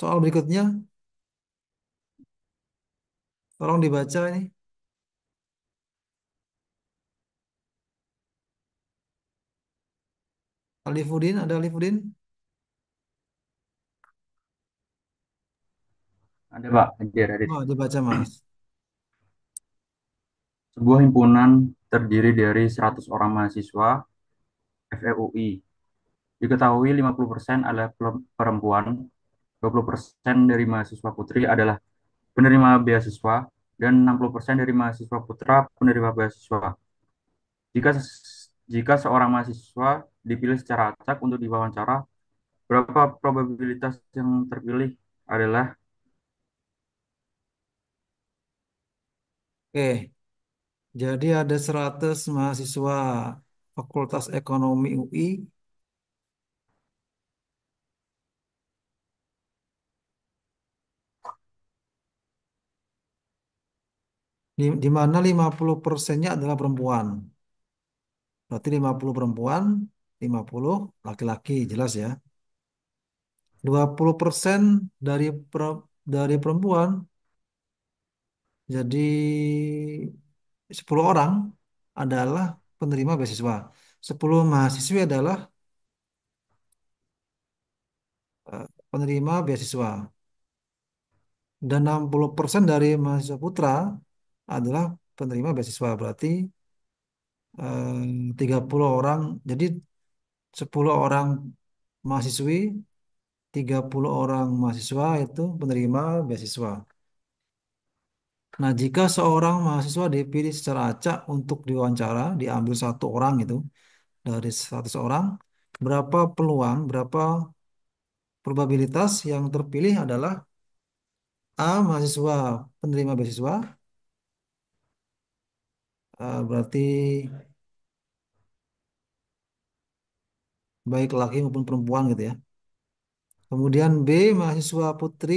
Soal berikutnya, tolong dibaca ini. Alifudin, ada Alifudin? Ada Pak, hadir, hadir. Oh, dibaca Mas. Sebuah himpunan terdiri dari 100 orang mahasiswa FEUI. Diketahui 50% adalah perempuan, 20% dari mahasiswa putri adalah penerima beasiswa, dan 60% dari mahasiswa putra penerima beasiswa. Jika jika seorang mahasiswa dipilih secara acak untuk diwawancara, berapa probabilitas yang terpilih adalah Oke, jadi ada 100 mahasiswa Fakultas Ekonomi UI, di mana 50%-nya adalah perempuan. Berarti 50 perempuan, 50 laki-laki, jelas ya. 20% dari dari perempuan, jadi 10 orang adalah penerima beasiswa. 10 mahasiswi adalah penerima beasiswa. Dan 60% dari mahasiswa putra adalah penerima beasiswa. Berarti 30 orang, jadi 10 orang mahasiswi, 30 orang mahasiswa itu penerima beasiswa. Nah, jika seorang mahasiswa dipilih secara acak untuk diwawancara, diambil satu orang itu dari 100 orang, berapa peluang, berapa probabilitas yang terpilih adalah A, mahasiswa penerima beasiswa, berarti baik laki maupun perempuan gitu ya. Kemudian B, mahasiswa putri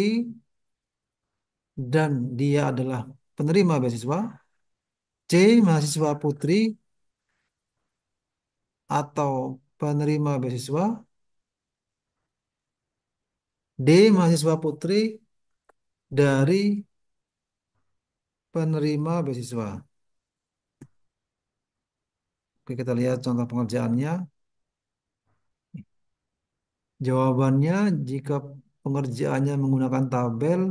dan dia adalah penerima beasiswa. C, mahasiswa putri atau penerima beasiswa. D, mahasiswa putri dari penerima beasiswa. Oke, kita lihat contoh pengerjaannya. Jawabannya, jika pengerjaannya menggunakan tabel,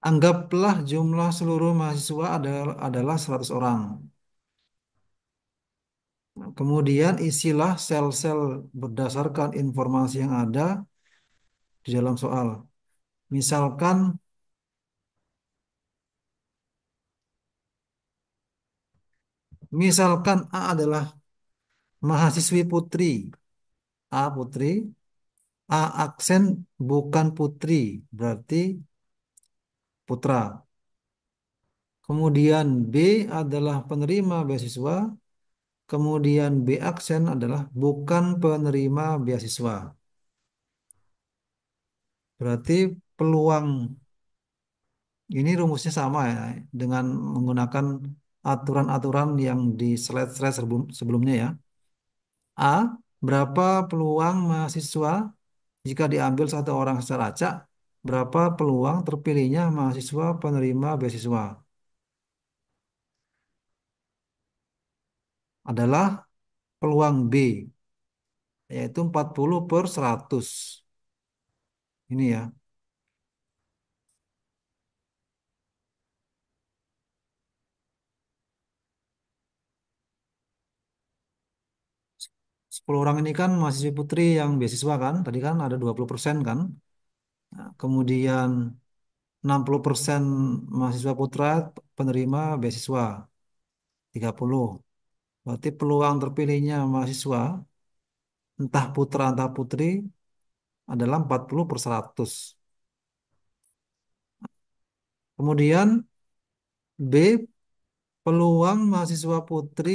anggaplah jumlah seluruh mahasiswa adalah 100 orang. Kemudian isilah sel-sel berdasarkan informasi yang ada di dalam soal. Misalkan, misalkan A adalah mahasiswi putri. A putri, A aksen bukan putri, berarti putra. Kemudian B adalah penerima beasiswa, kemudian B aksen adalah bukan penerima beasiswa. Berarti peluang ini rumusnya sama ya, dengan menggunakan aturan-aturan yang di slide-slide sebelumnya ya. A, berapa peluang mahasiswa jika diambil satu orang secara acak, berapa peluang terpilihnya mahasiswa penerima beasiswa? Adalah peluang B, yaitu 40/100. Ini ya, 10 orang ini kan mahasiswa putri yang beasiswa kan, tadi kan ada 20% kan. Nah, kemudian 60% mahasiswa putra penerima beasiswa, 30. Berarti peluang terpilihnya mahasiswa, entah putra entah putri, adalah 40/100. Kemudian B, peluang mahasiswa putri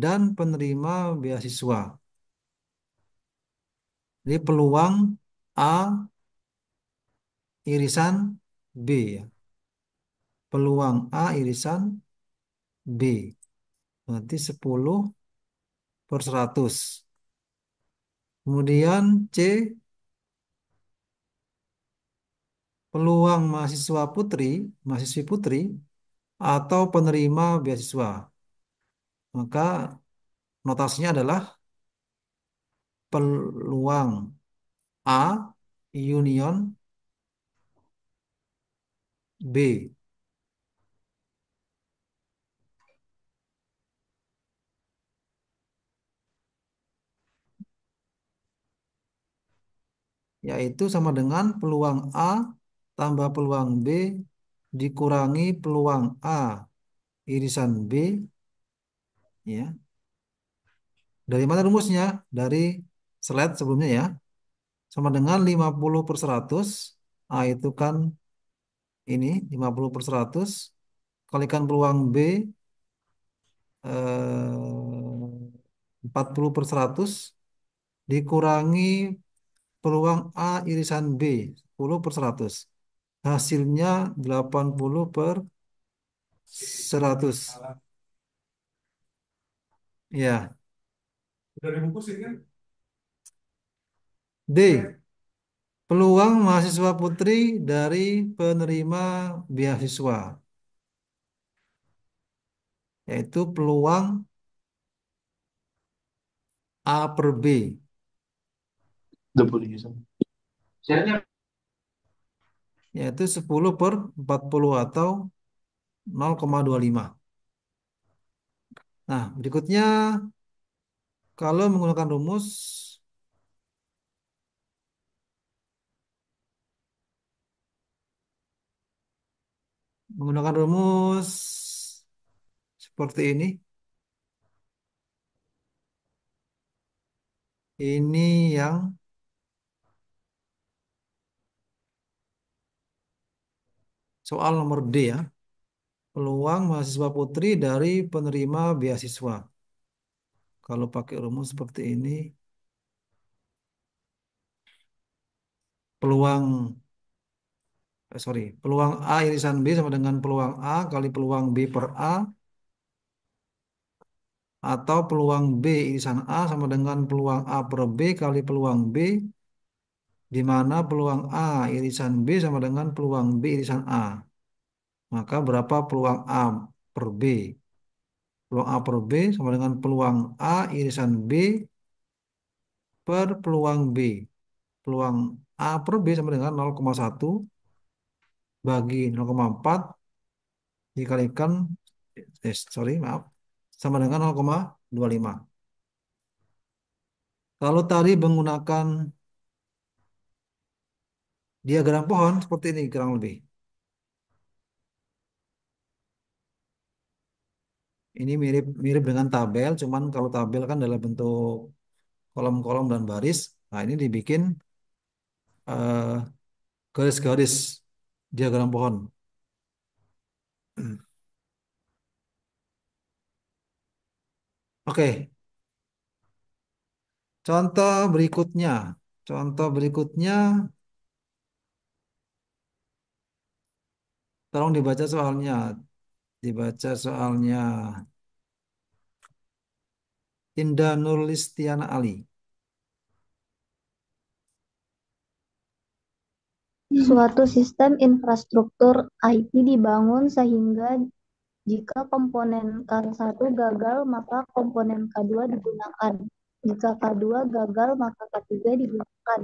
dan penerima beasiswa. Jadi peluang A irisan B ya. Peluang A irisan B. Berarti 10/100. Kemudian C, peluang mahasiswi putri atau penerima beasiswa. Maka notasinya adalah peluang A union B, yaitu sama dengan peluang A tambah peluang B dikurangi peluang A irisan B, ya. Dari mana rumusnya? Dari slide sebelumnya ya. Sama dengan 50/100. A itu kan ini 50/100 kalikan peluang B, 40/100 dikurangi peluang A irisan B 10/100. Hasilnya 80/100. Ya. Udah dibungkusin kan? D. Peluang mahasiswa putri dari penerima beasiswa, yaitu peluang A per B, yaitu 10/40 atau 0,25. Nah, berikutnya kalau menggunakan rumus seperti ini, ini yang soal nomor D ya. Peluang mahasiswa putri dari penerima beasiswa. Kalau pakai rumus seperti ini, peluang peluang A irisan B sama dengan peluang A kali peluang B per A, atau peluang B irisan A sama dengan peluang A per B kali peluang B, di mana peluang A irisan B sama dengan peluang B irisan A. Maka berapa peluang A per B? Peluang A per B sama dengan peluang A irisan B per peluang B. Peluang A per B sama dengan 0,1 bagi 0,4 dikalikan, maaf, sama dengan 0,25. Kalau tadi menggunakan diagram pohon seperti ini kurang lebih. Ini mirip mirip dengan tabel, cuman kalau tabel kan dalam bentuk kolom-kolom dan baris. Nah, ini dibikin eh, garis-garis diagram pohon. Oke, contoh berikutnya. Contoh berikutnya, tolong dibaca soalnya. Dibaca soalnya. Indah Nurlistiana Ali. Suatu sistem infrastruktur IT dibangun sehingga jika komponen K1 gagal, maka komponen K2 digunakan. Jika K2 gagal, maka K3 digunakan.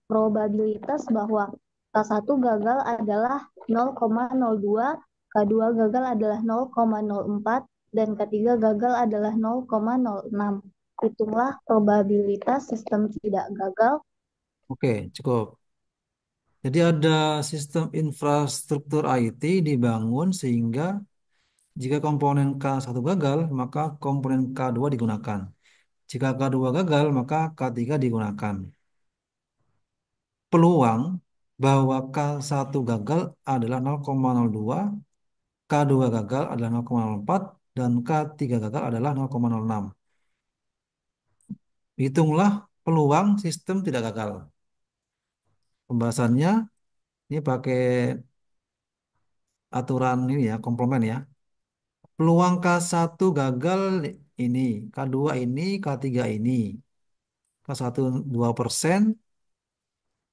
Probabilitas bahwa K1 gagal adalah 0,02, K2 gagal adalah 0,04, dan K3 gagal adalah 0,06. Hitunglah probabilitas sistem tidak gagal. Oke, cukup. Jadi ada sistem infrastruktur IT dibangun sehingga jika komponen K1 gagal, maka komponen K2 digunakan. Jika K2 gagal, maka K3 digunakan. Peluang bahwa K1 gagal adalah 0,02, K2 gagal adalah 0,04, dan K3 gagal adalah 0,06. Hitunglah peluang sistem tidak gagal. Pembahasannya ini pakai aturan ini ya, komplement ya. Peluang K1 gagal ini, K2 ini, K3 ini. K1 2%,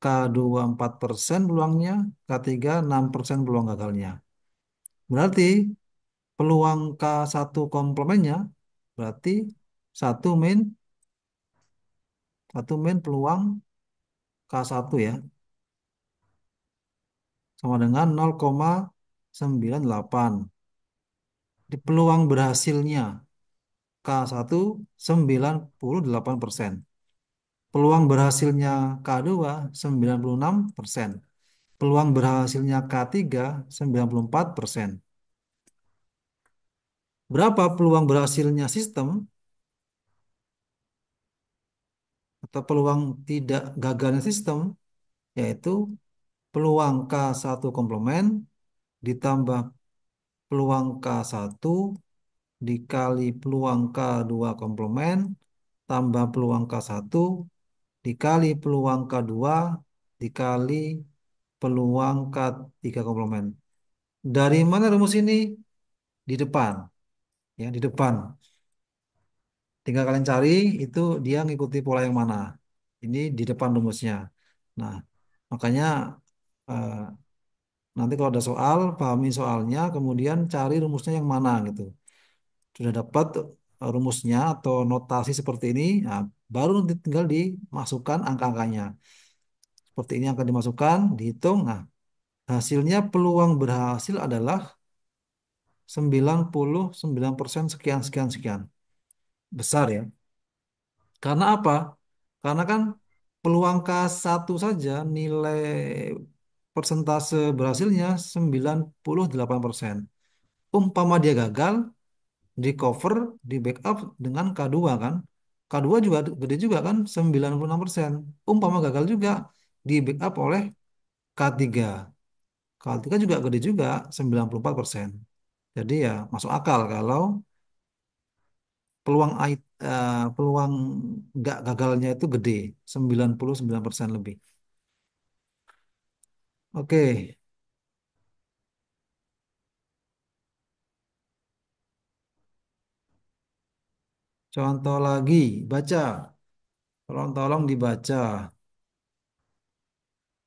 K2 4% peluangnya, K3 6% peluang gagalnya. Berarti peluang K1 komplemennya berarti satu min satu min peluang K1 ya, sama dengan 0,98. Di peluang berhasilnya K1 98%. Peluang berhasilnya K2 96%. Peluang berhasilnya K3 94%. Berapa peluang berhasilnya sistem atau peluang tidak gagalnya sistem? Yaitu peluang K1 komplement ditambah peluang K1 dikali peluang K2 komplement tambah peluang K1 dikali peluang K2 dikali peluang K3 komplement. Dari mana rumus ini? Di depan, ya, di depan. Tinggal kalian cari itu dia ngikuti pola yang mana. Ini di depan rumusnya. Nah, makanya eh, nanti kalau ada soal, pahami soalnya, kemudian cari rumusnya yang mana gitu. Sudah dapat rumusnya atau notasi seperti ini, nah, baru nanti tinggal dimasukkan angka-angkanya. Seperti ini akan dimasukkan, dihitung. Nah, hasilnya peluang berhasil adalah 99% sekian, sekian, sekian. Besar ya. Karena apa? Karena kan peluang K1 saja nilai persentase berhasilnya 98%. Umpama dia gagal, di cover, di backup dengan K2 kan. K2 juga gede juga kan 96%. Umpama gagal juga di backup oleh K3. K3 juga gede juga 94%. Jadi ya masuk akal kalau peluang nggak gagalnya itu gede, 99% lebih. Oke, contoh lagi, baca. Tolong-tolong dibaca.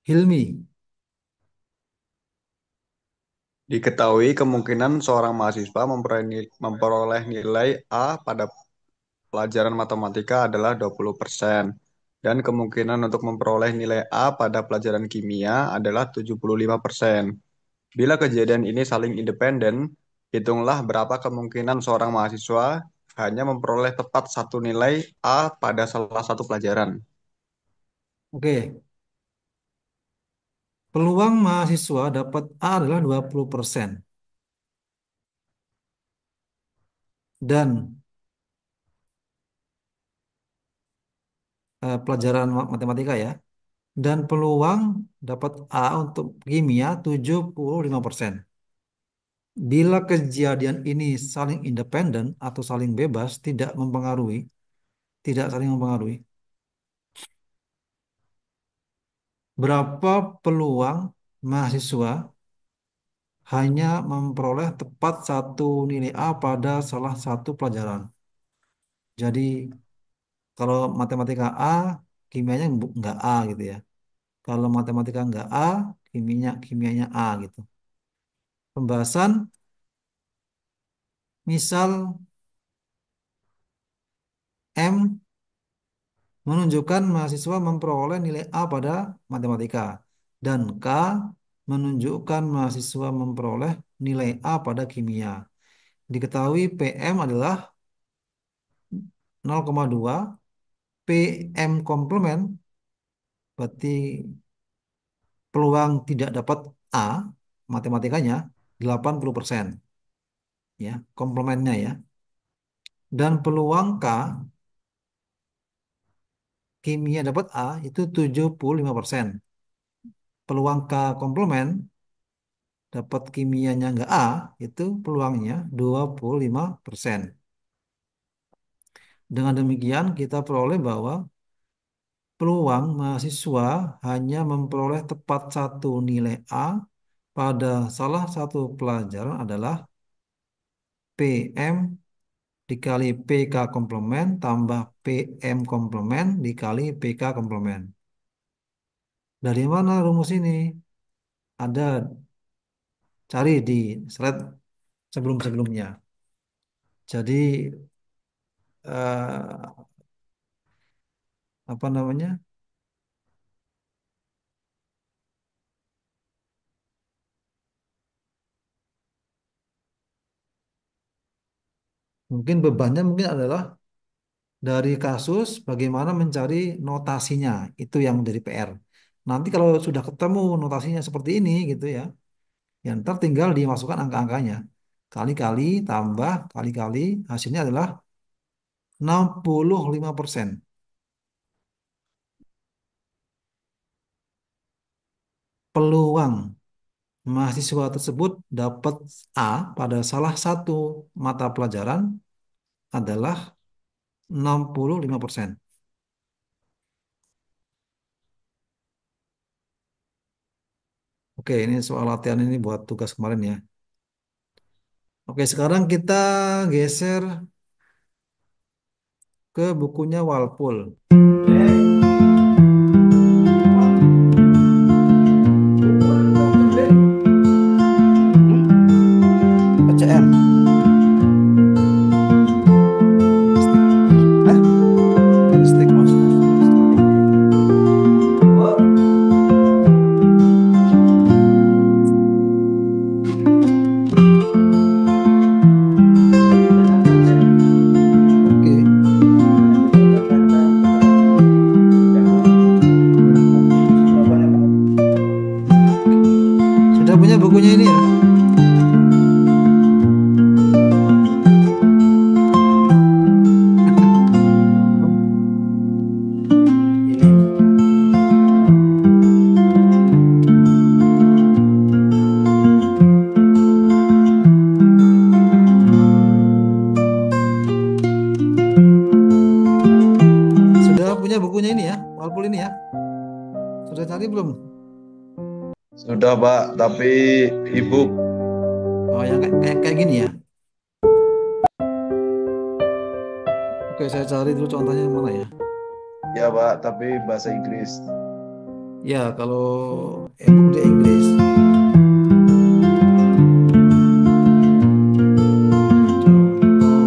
Hilmi. Diketahui kemungkinan seorang mahasiswa memperoleh nilai A pada pelajaran matematika adalah 20% dan kemungkinan untuk memperoleh nilai A pada pelajaran kimia adalah 75%. Bila kejadian ini saling independen, hitunglah berapa kemungkinan seorang mahasiswa hanya memperoleh tepat satu nilai A pada salah satu pelajaran. Oke, peluang mahasiswa dapat A adalah 20%. Dan pelajaran matematika ya. Dan peluang dapat A untuk kimia 75%. Bila kejadian ini saling independen atau saling bebas, tidak saling mempengaruhi, berapa peluang mahasiswa hanya memperoleh tepat satu nilai A pada salah satu pelajaran. Jadi kalau matematika A, kimianya nggak A gitu ya. Kalau matematika nggak A, kimianya A gitu. Pembahasan misal M menunjukkan mahasiswa memperoleh nilai A pada matematika dan K menunjukkan mahasiswa memperoleh nilai A pada kimia. Diketahui PM adalah 0,2, PM komplement berarti peluang tidak dapat A matematikanya 80% ya, komplemennya ya. Dan peluang K kimia dapat A itu 75%. Peluang K komplement dapat kimianya nggak A, itu peluangnya 25%. Dengan demikian, kita peroleh bahwa peluang mahasiswa hanya memperoleh tepat satu nilai A pada salah satu pelajaran adalah PM dikali PK komplement tambah PM komplement dikali PK komplement. Dari mana rumus ini? Ada, cari di slide sebelum-sebelumnya. Jadi eh, apa namanya? Mungkin bebannya mungkin adalah dari kasus bagaimana mencari notasinya. Itu yang menjadi PR. Nanti kalau sudah ketemu notasinya seperti ini gitu ya, ya ntar tinggal dimasukkan angka-angkanya. Kali-kali tambah kali-kali hasilnya adalah 65%. Peluang mahasiswa tersebut dapat A pada salah satu mata pelajaran adalah 65%. Oke, ini soal latihan ini buat tugas kemarin ya. Oke, sekarang kita geser ke bukunya Walpole. PCM. Hah? Statistik maksudnya. Oke. Sudah punya bukunya ini ya? Sudah punya bukunya ini ya? Walpole ini ya? Sudah cari belum? Sudah, Pak, tapi Ibu Oh, yang kayak gini ya? Oke, saya cari dulu contohnya yang mana ya? ya, Pak, tapi bahasa Inggris. Ya, kalau ebook di Inggris. Contoh.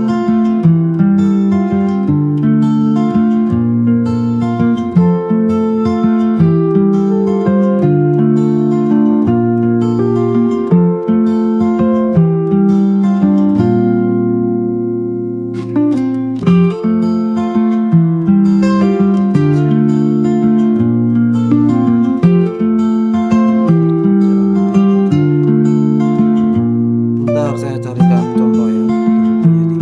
Bentar, saya carikan contoh ya di bukunya ini.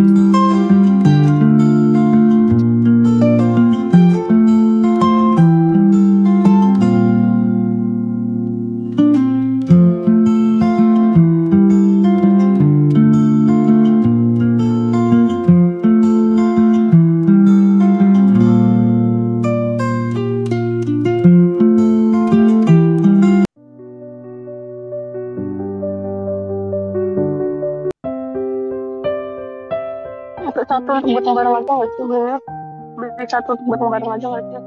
Satu untuk buat bareng aja nggak sih? Bener. Beli satu untuk buat bareng aja nggak sih?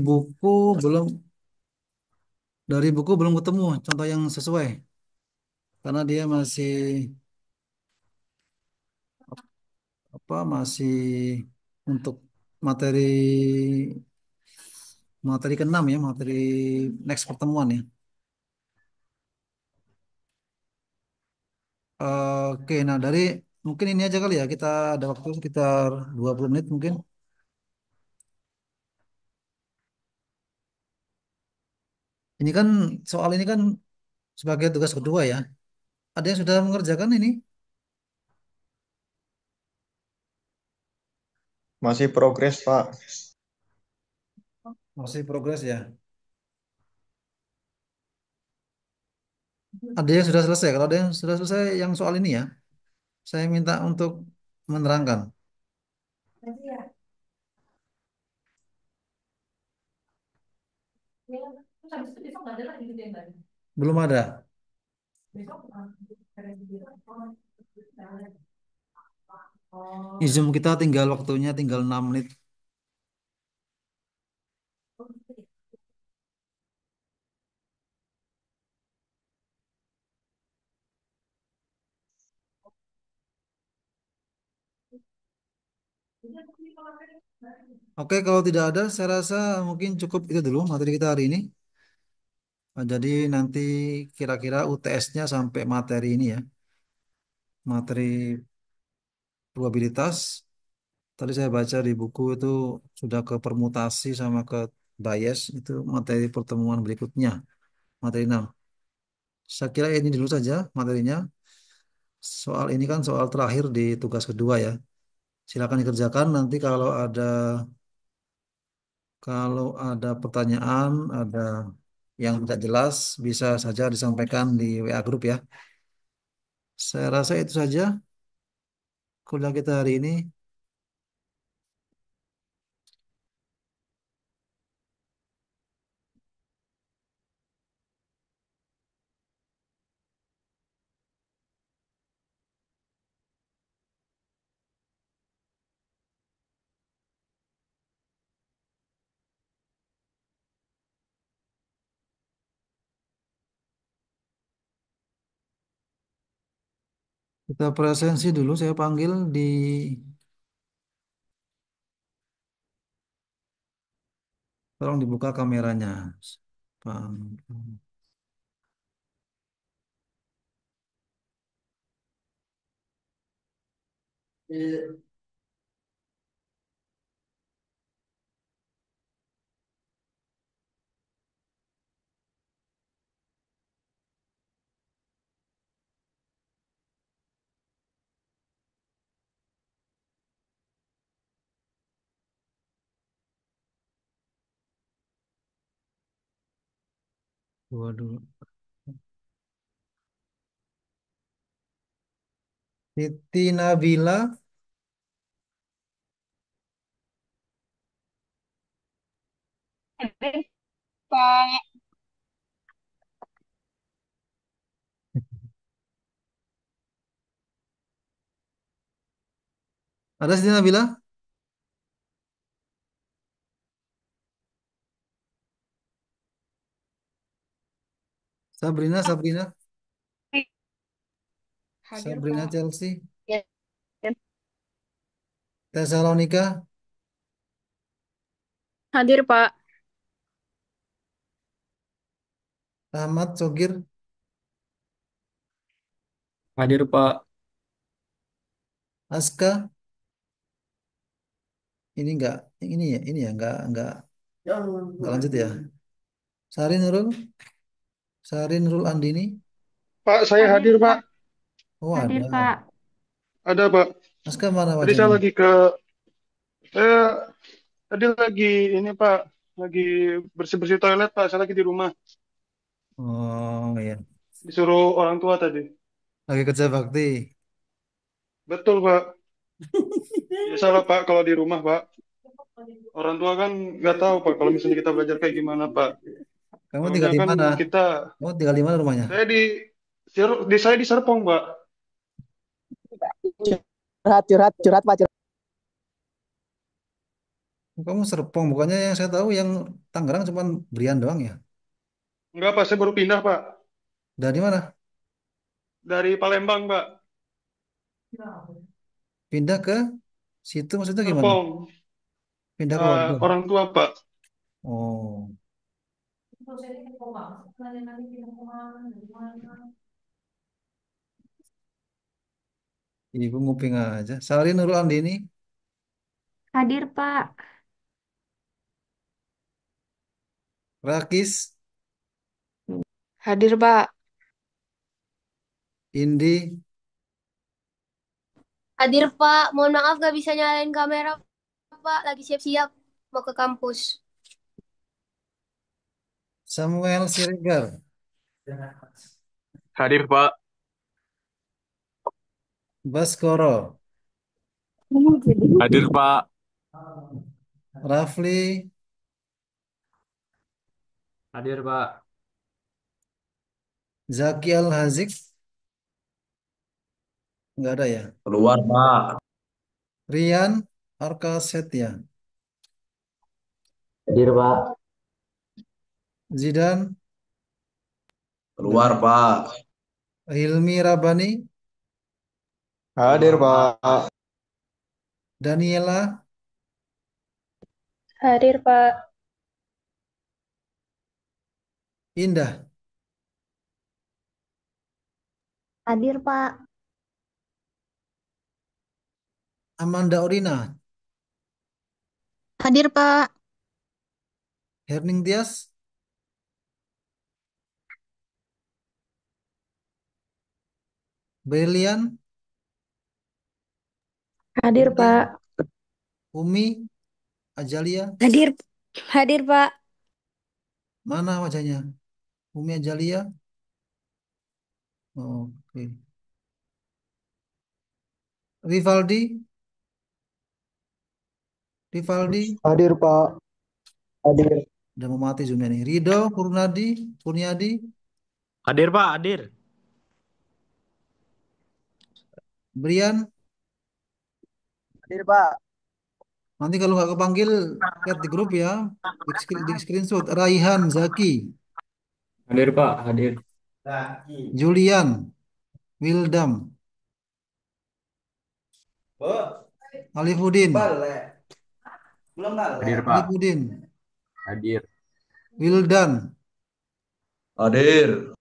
buku belum dari buku belum ketemu contoh yang sesuai karena dia masih apa masih untuk materi materi keenam ya materi next pertemuan ya. Oke, nah dari mungkin ini aja kali ya kita ada waktu sekitar 20 menit mungkin. Ini kan soal ini kan sebagai tugas kedua ya. Ada yang sudah mengerjakan ini? Masih progres, Pak. Masih progres ya. Ada yang sudah selesai. Kalau ada yang sudah selesai yang soal ini ya, saya minta untuk menerangkan. Belum ada. Zoom kita tinggal waktunya tinggal 6 menit. Oke, kalau tidak ada, saya rasa mungkin cukup itu dulu materi kita hari ini. Jadi nanti kira-kira UTS-nya sampai materi ini ya, materi probabilitas. Tadi saya baca di buku itu sudah ke permutasi sama ke bias itu materi pertemuan berikutnya, materi 6. Saya kira ini dulu saja materinya. Soal ini kan soal terakhir di tugas kedua ya. Silakan dikerjakan nanti kalau ada pertanyaan, ada yang tidak jelas bisa saja disampaikan di WA grup ya. Saya rasa itu saja kuliah kita hari ini. Kita presensi dulu, saya panggil di tolong dibuka kameranya. Pang- Dua dulu. Siti Nabila, Jadi, Pak ada Siti Nabila? Sabrina, Sabrina, hadir, Sabrina Pak. Chelsea, Ya, ya. Tesalonika, Hadir, Pak. Ahmad Sogir, Hadir Pak. Aska, ini ya enggak lanjut ya. Sari Nurul, Sari Nurul Andini. Pak, saya Hadir, hadir, Pak. Pak. Oh Hadir, ada. Pak. Ada, Pak. Aska mana Tadi saya wajahnya? lagi saya tadi lagi ini, Pak, lagi bersih-bersih toilet, Pak. Saya lagi di rumah. Oh iya, Disuruh orang tua tadi. lagi kerja bakti. Betul, Pak. Biasalah, Pak, kalau di rumah, Pak. Orang tua kan nggak tahu, Pak, kalau misalnya kita belajar kayak gimana, Pak. Kamu tinggal Soalnya di kan mana? kita, Kamu tinggal di mana rumahnya? saya saya di Serpong, Pak. Curhat, curhat, curhat, Pak. Curhat. Kamu Serpong, bukannya yang saya tahu yang Tangerang cuma Brian doang ya? Enggak, Pak. Saya baru pindah, Pak. Dari mana? Dari Palembang, Pak. Pindah ke situ maksudnya gimana? Serpong. Pindah keluarga. Orang tua, Pak. Oh, ibu nguping aja. Salin Nurul Andini, Hadir, Pak. Rakis, Hadir, Pak. Indi, Hadir Pak, mohon maaf gak bisa nyalain kamera Pak, lagi siap-siap mau ke kampus. Samuel Siregar, Hadir, Pak. Baskoro, Hadir, Pak. Rafli, Hadir, Pak. Zaki Al Hazik, nggak ada ya. Keluar, Pak. Rian Arkasetya, Hadir, Pak. Zidan, nggak Keluar, ada. Pak. Hilmi Rabani, Hadir, Pak. Daniela, Hadir, Pak. Indah, Hadir, Pak. Amanda Orina, Hadir, Pak. Herning Tias, Brilian, Hadir, Umi, Pak. Umi, Ajalia, Hadir, hadir, Pak. mana wajahnya? Umi Ajalia, oke. Rivaldi, Rivaldi, Hadir, Pak. Hadir. udah mau mati zoomnya nih. Rido, Purnadi, Kurniadi, Hadir, Pak. Hadir. Brian. Hadir, Pak. Nanti kalau nggak kepanggil, lihat di grup ya. Di screenshot. Raihan, Zaki, Hadir, Pak. Hadir. Julian, Wildam, Alifudin, Hadir, Pak. Alifudin, Hadir. Wildan, Hadir.